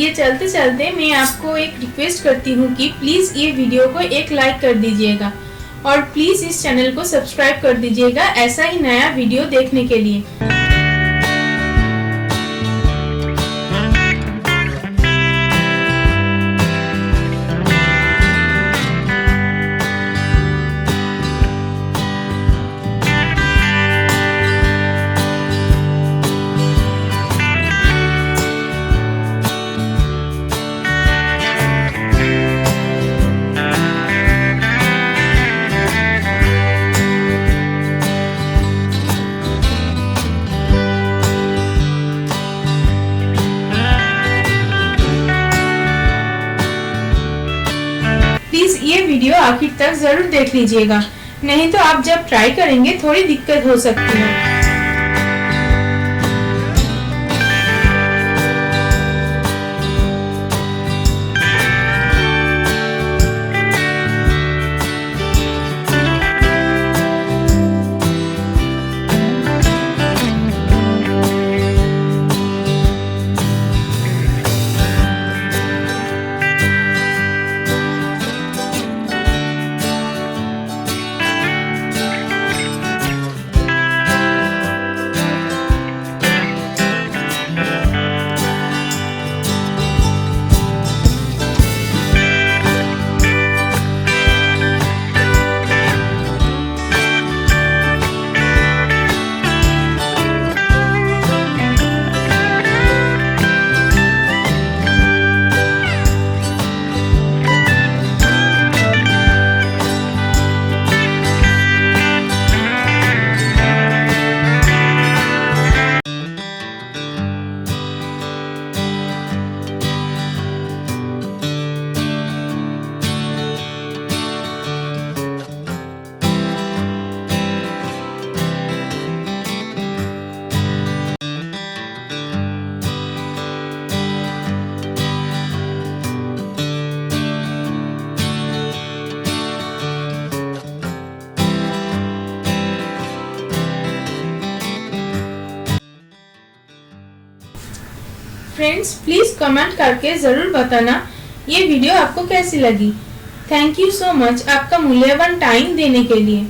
ये चलते चलते मैं आपको एक रिक्वेस्ट करती हूँ कि प्लीज़ ये वीडियो को एक लाइक कर दीजिएगा और प्लीज़ इस चैनल को सब्सक्राइब कर दीजिएगा ऐसा ही नया वीडियो देखने के लिए। प्लीज ये वीडियो आखिर तक जरूर देख लीजिएगा, नहीं तो आप जब ट्राई करेंगे थोड़ी दिक्कत हो सकती है। फ्रेंड्स, प्लीज कमेंट करके जरूर बताना ये वीडियो आपको कैसी लगी। थैंक यू सो मच आपका मूल्यवान टाइम देने के लिए।